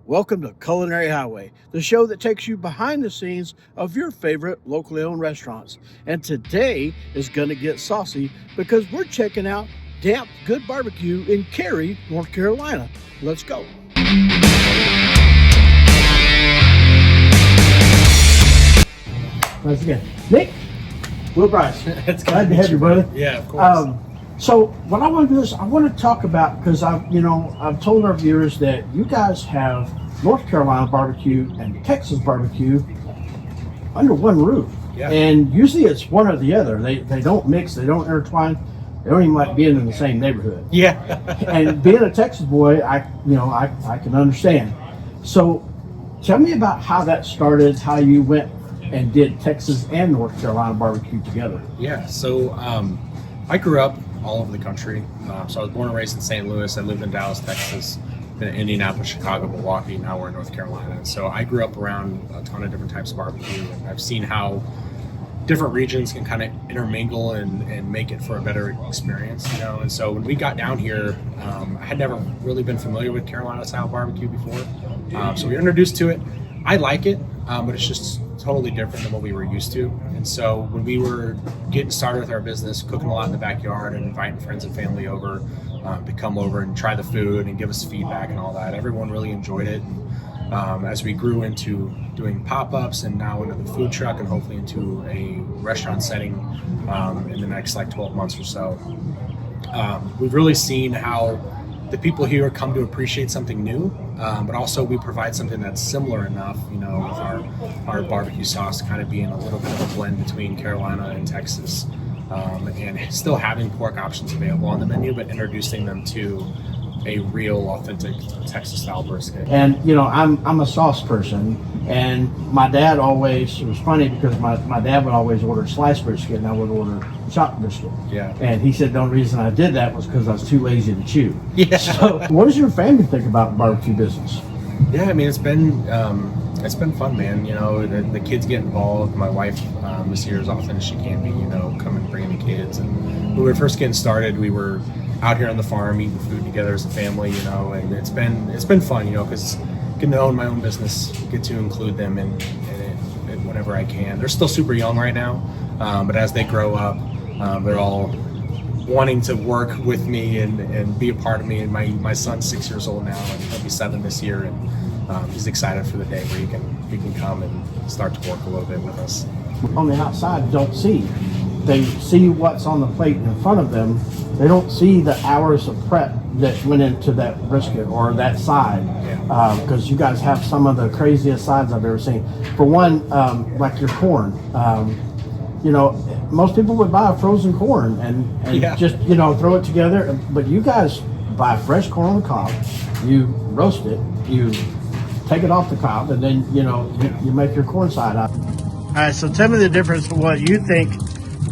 Welcome to Culinary Highway, the show that takes you behind the scenes of your favorite locally owned restaurants. And today is going to get saucy because we're checking out Dampf Good BBQ in Cary, North Carolina. Let's go. Once again, Nick, Will Bryce. It's glad to have you, brother. Yeah, of course. So what I want to do is I want to talk about, because I've told our viewers that you guys have North Carolina barbecue and Texas barbecue under one roof. Yeah. And usually it's one or the other. They don't mix, they don't intertwine, they don't even like being in the same neighborhood. Yeah. And being a Texas boy, I can understand. So tell me about how that started, how you went and did Texas and North Carolina barbecue together. Yeah. So I grew up all over the country. So I was born and raised in St. Louis. I lived in Dallas, Texas, then Indianapolis, Chicago, Milwaukee. Now we're in North Carolina. And so I grew up around a ton of different types of barbecue. And I've seen how different regions can kind of intermingle and make it for a better experience, And so when we got down here, I had never really been familiar with Carolina style barbecue before. So we were introduced to it. I like it, but it's just totally different than what we were used to. And so when we were getting started with our business, cooking a lot in the backyard and inviting friends and family over to come over and try the food and give us feedback and all that, everyone really enjoyed it. And, as we grew into doing pop-ups and now into the food truck and hopefully into a restaurant setting in the next 12 months or so, we've really seen how the people here come to appreciate something new, but also we provide something that's similar enough, with our barbecue sauce kind of being a little bit of a blend between Carolina and Texas, and still having pork options available on the menu, but introducing them to a real authentic Texas style brisket. And I'm a sauce person, and my dad always, it was funny because my dad would always order sliced brisket and I would order chopped brisket. Yeah. And he said the only reason I did that was because I was too lazy to chew. Yeah. So what does your family think about the barbecue business? Yeah, I mean it's been fun, man. The kids get involved. My wife is here as often as she can be. Come and bring the kids. And when we were first getting started, we were out here on the farm eating food together as a family. And it's been fun. Because getting to own my own business, get to include them in it whenever I can. They're still super young right now, but as they grow up, they're all wanting to work with me and be a part of me. And my son's 6 years old now, and he'll be 7 this year, and he's excited for the day where he can come and start to work a little bit with us. On the outside, don't see. They see what's on the plate in front of them. They don't see the hours of prep that went into that brisket or that side. Because you guys have some of the craziest sides I've ever seen. For one, like your corn. Most people would buy a frozen corn and just throw it together. But you guys buy fresh corn on the cob. You roast it. You take it off the cob, and then you make your corn side up. All right, so tell me the difference of what you think,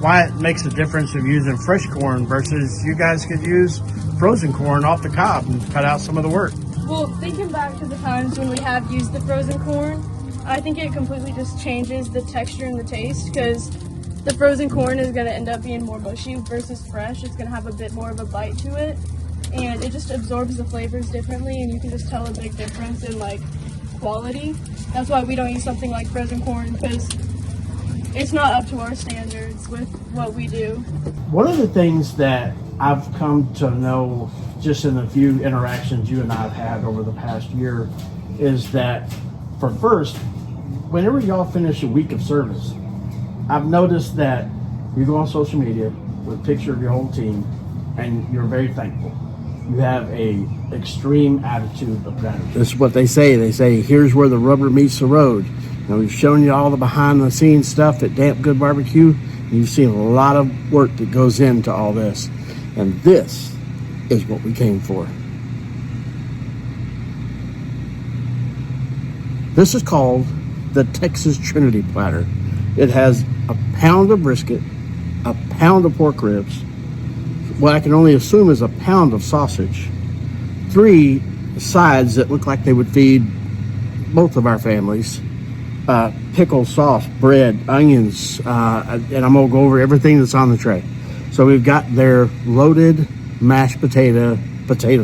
why it makes a difference of using fresh corn versus you guys could use frozen corn off the cob and cut out some of the work. Well, thinking back to the times when we have used the frozen corn, I think it completely just changes the texture and the taste, because the frozen corn is going to end up being more mushy versus fresh. It's going to have a bit more of a bite to it, and it just absorbs the flavors differently, and you can just tell a big difference in quality. That's why we don't use something like frozen corn, because it's not up to our standards with what we do. One of the things that I've come to know just in the few interactions you and I have had over the past year is that whenever y'all finish a week of service, I've noticed that you go on social media with a picture of your whole team and you're very thankful. You have a extreme attitude of gratitude. This is what they say. They say, here's where the rubber meets the road. We've shown you all the behind the scenes stuff at Dampf Good BBQ. And you've seen a lot of work that goes into all this. And this is what we came for. This is called the Texas Trinity Platter. It has a pound of brisket, a pound of pork ribs, what I can only assume is a pound of sausage, 3 sides that look like they would feed both of our families, pickle sauce, bread, onions, and I'm gonna go over everything that's on the tray. So we've got their loaded mashed potato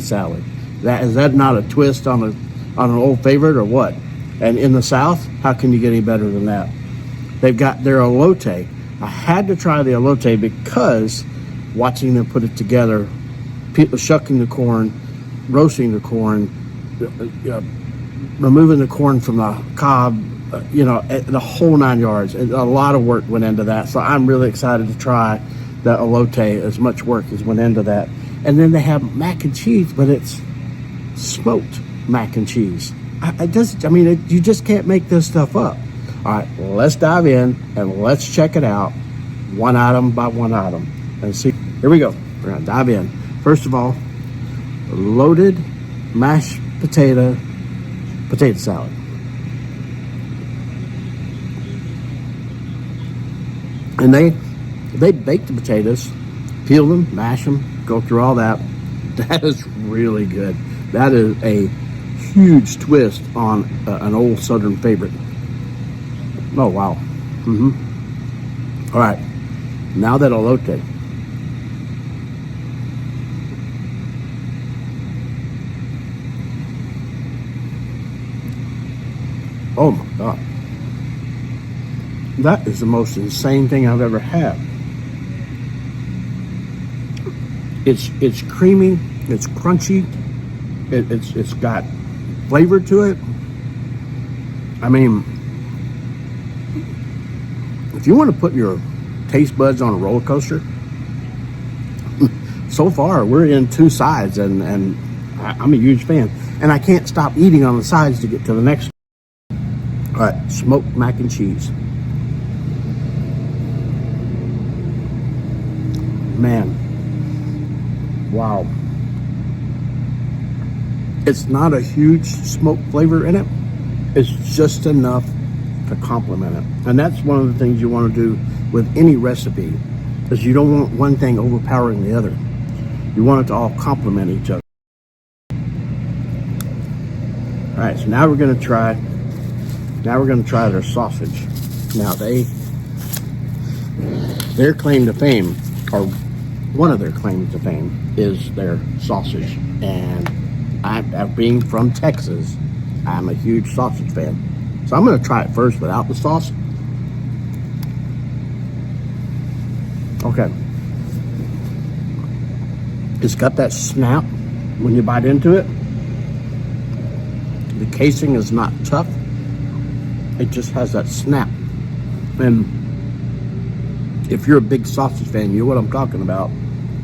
salad. Is that not a twist on on an old favorite or what? And in the South, how can you get any better than that? They've got their elote. I had to try the elote because watching them put it together, people shucking the corn, roasting the corn, removing the corn from the cob, the whole 9 yards. A lot of work went into that. So I'm really excited to try the elote. As much work as went into that. And then they have mac and cheese, but it's smoked mac and cheese. You just can't make this stuff up. All right, let's dive in and let's check it out one item by one item and see. Here we go. We're gonna dive in. First of all, loaded mashed potato salad. And they bake the potatoes, peel them, mash them, go through all that. That is really good. That is a huge twist on an old Southern favorite. Oh, wow. All right. Now that elote. Oh, my God. That is the most insane thing I've ever had. It's creamy. It's crunchy. It's got flavor to it. I mean, if you want to put your taste buds on a roller coaster, so far we're in two sides, and I'm a huge fan, and I can't stop eating on the sides to get to the next. All right, smoked mac and cheese. Man, wow. It's not a huge smoke flavor in it. It's just enough to complement it. And that's one of the things you want to do with any recipe, is you don't want one thing overpowering the other. You want it to all complement each other. All right, so now we're going to try their sausage. Now their claim to fame, or one of their claims to fame, is their sausage. And being from Texas, I'm a huge sausage fan. So I'm going to try it first without the sauce. Okay. It's got that snap when you bite into it. The casing is not tough. It just has that snap. And if you're a big sausage fan, you know what I'm talking about.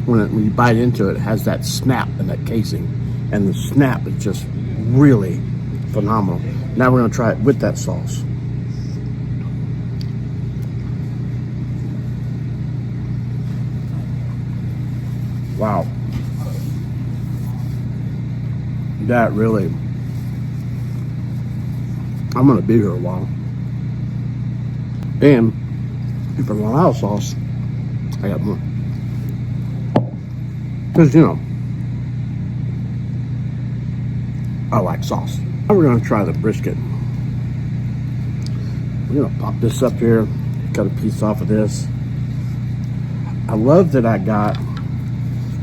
When you bite into it, it has that snap in that casing. And the snap is just really phenomenal. Now we're going to try it with that sauce. Wow. That really... I'm going to be here a while. And if I run out of sauce, I got more. Because, I like sauce. Now we're going to try the brisket. We're going to pop this up here, cut a piece off of this. I love that I got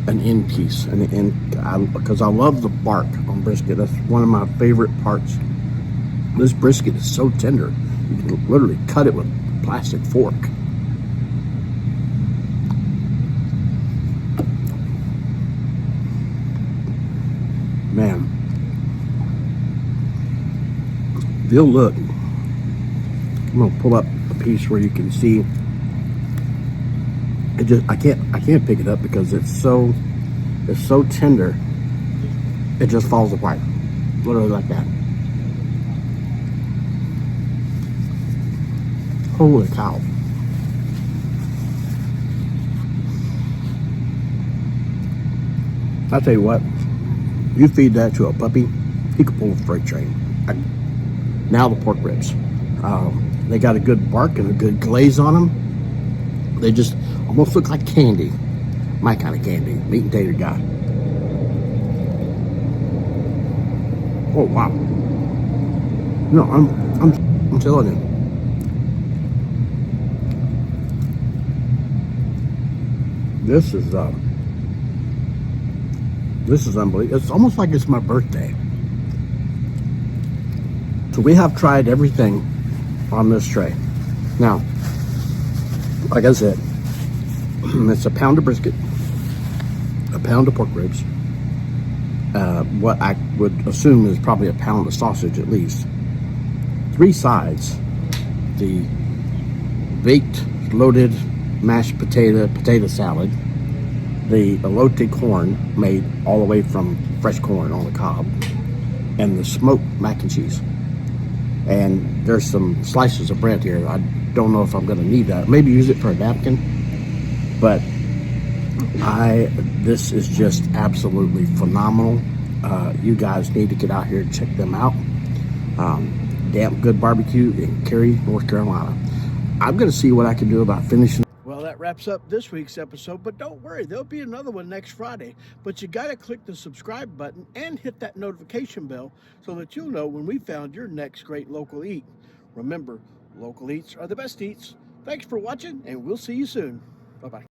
an end piece, because I love the bark on brisket. That's one of my favorite parts. This brisket is so tender, you can literally cut it with a plastic fork. Man, if you'll look, I'm gonna pull up a piece where you can see. I can't pick it up because it's so tender. It just falls apart, literally like that. Holy cow! I'll tell you what. You feed that to a puppy, he could pull a freight train. Now the pork ribs. They got a good bark and a good glaze on them. They just almost look like candy. My kind of candy. Meat and tater guy. Oh, wow. No, I'm telling you. This is unbelievable. It's almost like it's my birthday. So we have tried everything on this tray. Now, like I said, it's a pound of brisket, a pound of pork ribs, what I would assume is probably a pound of sausage at least, 3 sides, the baked, loaded mashed potato salad, the elote corn made all the way from fresh corn on the cob, and the smoked mac and cheese. And there's some slices of bread here. I don't know if I'm going to need that. Maybe use it for a napkin. But this is just absolutely phenomenal. You guys need to get out here and check them out. Dampf Good BBQ in Cary, North Carolina. I'm going to see what I can do about finishing. Well, that wraps up this week's episode, but don't worry, there'll be another one next Friday. But you got to click the subscribe button and hit that notification bell so that you'll know when we found your next great local eat. Remember, local eats are the best eats. Thanks for watching, and we'll see you soon. Bye-bye.